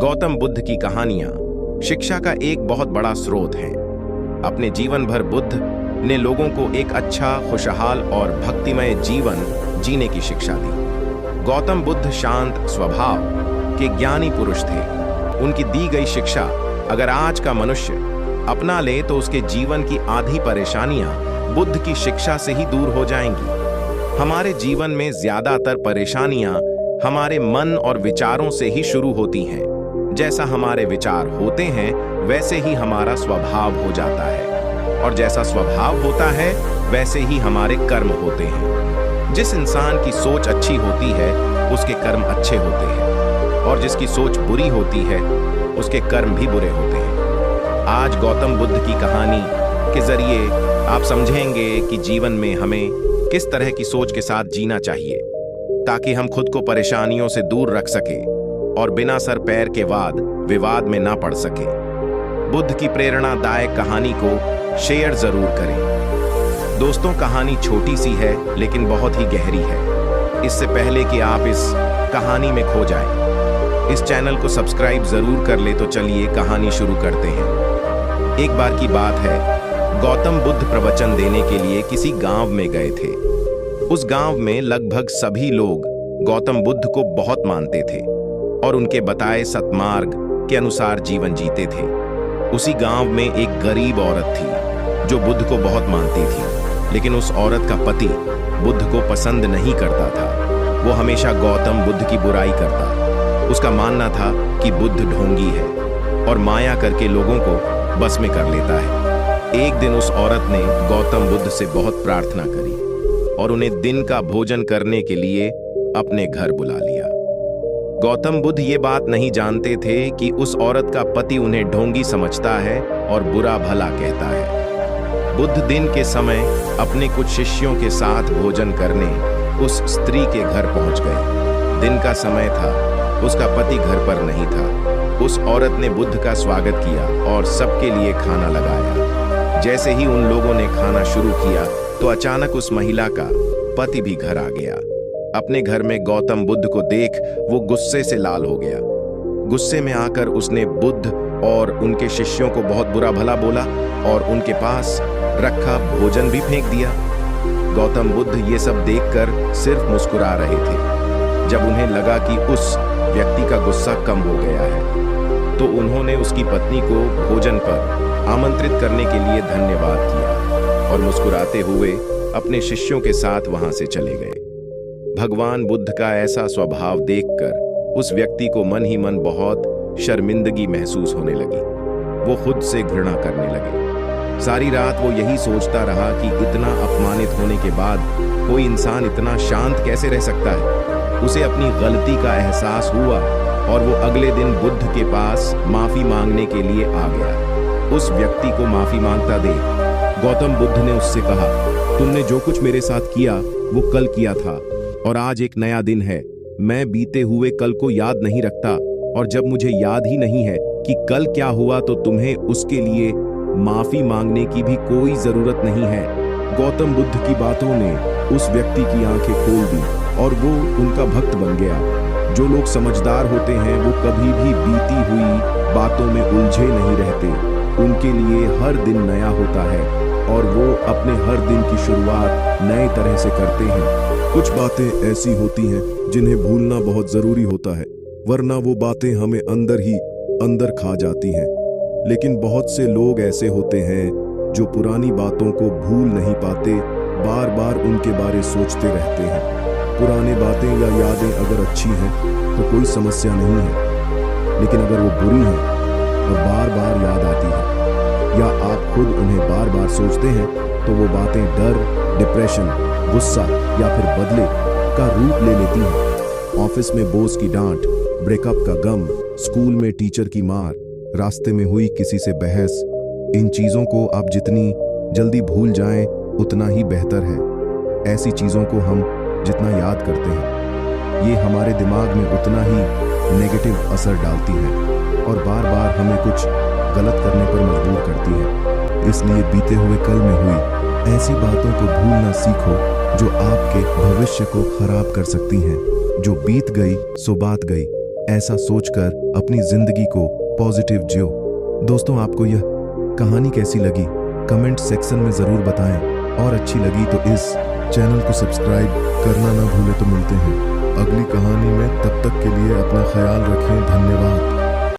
गौतम बुद्ध की कहानियां शिक्षा का एक बहुत बड़ा स्रोत हैं। अपने जीवन भर बुद्ध ने लोगों को एक अच्छा, खुशहाल और भक्तिमय जीवन जीने की शिक्षा दी। गौतम बुद्ध शांत स्वभाव के ज्ञानी पुरुष थे। उनकी दी गई शिक्षा अगर आज का मनुष्य अपना ले तो उसके जीवन की आधी परेशानियां बुद्ध की शिक्षा से ही दूर हो जाएंगी। हमारे जीवन में ज्यादातर परेशानियां हमारे मन और विचारों से ही शुरू होती हैं। जैसा हमारे विचार होते हैं वैसे ही हमारा स्वभाव हो जाता है, और जैसा स्वभाव होता है वैसे ही हमारे कर्म होते हैं। जिस इंसान की सोच अच्छी होती है उसके कर्म अच्छे होते हैं, और जिसकी सोच बुरी होती है उसके कर्म भी बुरे होते हैं। आज गौतम बुद्ध की कहानी के जरिए आप समझेंगे कि जीवन में हमें किस तरह की सोच के साथ जीना चाहिए ताकि हम खुद को परेशानियों से दूर रख सके और बिना सर पैर के वाद विवाद में ना पड़ सके। बुद्ध की प्रेरणादायक कहानी को शेयर जरूर करें। दोस्तों, कहानी छोटी सी है लेकिन बहुत ही गहरी है। इससे पहले कि आप इस कहानी में खो जाएं, इस चैनल को सब्सक्राइब जरूर कर ले। तो चलिए कहानी शुरू करते हैं। एक बार की बात है, गौतम बुद्ध प्रवचन देने के लिए किसी गांव में गए थे। उस गांव में लगभग सभी लोग गौतम बुद्ध को बहुत मानते थे और उनके बताए सत्मार्ग के अनुसार जीवन जीते थे। उसी गांव में एक गरीब औरत थी जो बुद्ध को बहुत मानती थी, लेकिन उस औरत का पति बुद्ध को पसंद नहीं करता था। वो हमेशा गौतम बुद्ध की बुराई करता। उसका मानना था कि बुद्ध ढोंगी है और माया करके लोगों को बस में कर लेता है। एक दिन उस औरत ने गौतम बुद्ध से बहुत प्रार्थना करी और उन्हें दिन का भोजन करने के लिए अपने घर बुला लिया। गौतम बुद्ध ये बात नहीं जानते थे कि उस औरत का पति उन्हें ढोंगी समझता है और बुरा भला कहता है। बुद्ध दिन के समय अपने कुछ शिष्यों के साथ भोजन करने उस स्त्री के घर पहुंच गए। दिन का समय था, उसका पति घर पर नहीं था। उस औरत ने बुद्ध का स्वागत किया और सबके लिए खाना लगाया। जैसे ही उन लोगों ने खाना शुरू किया तो अचानक उस महिला का पति भी घर आ गया। अपने घर में गौतम बुद्ध को देख वो गुस्से से लाल हो गया। गुस्से में आकर उसने बुद्ध और उनके शिष्यों को बहुत बुरा भला बोला और उनके पास रखा भोजन भी फेंक दिया। गौतम बुद्ध ये सब देखकर सिर्फ मुस्कुरा रहे थे। जब उन्हें लगा कि उस व्यक्ति का गुस्सा कम हो गया है तो उन्होंने उसकी पत्नी को भोजन पर आमंत्रित करने के लिए धन्यवाद किया और मुस्कुराते हुए अपने शिष्यों के साथ वहां से चले गए। भगवान बुद्ध का ऐसा स्वभाव देखकर उस व्यक्ति को मन ही मन बहुत शर्मिंदगी महसूस होने लगी। वो खुद से घृणा करने लगे। सारी रात वो यही सोचता रहा कि इतना अपमानित होने के बाद कोई इंसान इतना शांत कैसे रह सकता है। उसे अपनी गलती का एहसास हुआ और वो अगले दिन बुद्ध के पास माफी मांगने के लिए आ गया। उस व्यक्ति को माफी मांगता देख गौतम बुद्ध ने उससे कहा, तुमने जो कुछ मेरे साथ किया वो कल किया था और आज एक नया दिन है। मैं बीते हुए कल को याद नहीं रखता, और जब मुझे याद ही नहीं है कि कल क्या हुआ तो तुम्हें उसके लिए माफी मांगने की भी कोई जरूरत नहीं है। गौतम बुद्ध की बातों ने उस व्यक्ति की आंखें खोल दी और वो उनका भक्त बन गया। जो लोग समझदार होते हैं वो कभी भी बीती हुई बातों में उलझे नहीं रहते। उनके लिए हर दिन नया होता है और वो अपने हर दिन की शुरुआत नए तरह से करते हैं। कुछ बातें ऐसी होती हैं जिन्हें भूलना बहुत जरूरी होता है, वरना वो बातें हमें अंदर ही अंदर खा जाती हैं। लेकिन बहुत से लोग ऐसे होते हैं जो पुरानी बातों को भूल नहीं पाते, बार बार उनके बारे सोचते रहते हैं। पुरानी बातें या यादें अगर अच्छी हैं तो कोई समस्या नहीं है, लेकिन अगर वो बुरी हैं और बार बार याद आती है या आप खुद उन्हें बार बार सोचते हैं तो वो बातें डर, डिप्रेशन, गुस्सा या फिर बदले का रूप ले लेती हैं। ऑफिस में बॉस की डांट, ब्रेकअप का गम, स्कूल में टीचर की मार, रास्ते में हुई किसी से बहस, इन चीजों को आप जितनी जल्दी भूल जाएं उतना ही बेहतर है। ऐसी चीजों को हम जितना याद करते हैं ये हमारे दिमाग में उतना ही नेगेटिव असर डालती है और बार बार हमें कुछ गलत करने पर मजबूर करती है। इसलिए बीते हुए कल में हुई ऐसी बातों को भूलना सीखो जो आपके भविष्य को खराब कर सकती हैं। जो बीत गई सो बात गई, ऐसा सोचकर अपनी जिंदगी को पॉजिटिव जियो। दोस्तों, आपको यह कहानी कैसी लगी कमेंट सेक्शन में जरूर बताएं और अच्छी लगी तो इस चैनल को सब्सक्राइब करना ना भूले। तो मिलते हैं अगली कहानी में, तब तक के लिए अपना ख्याल रखें। धन्यवाद।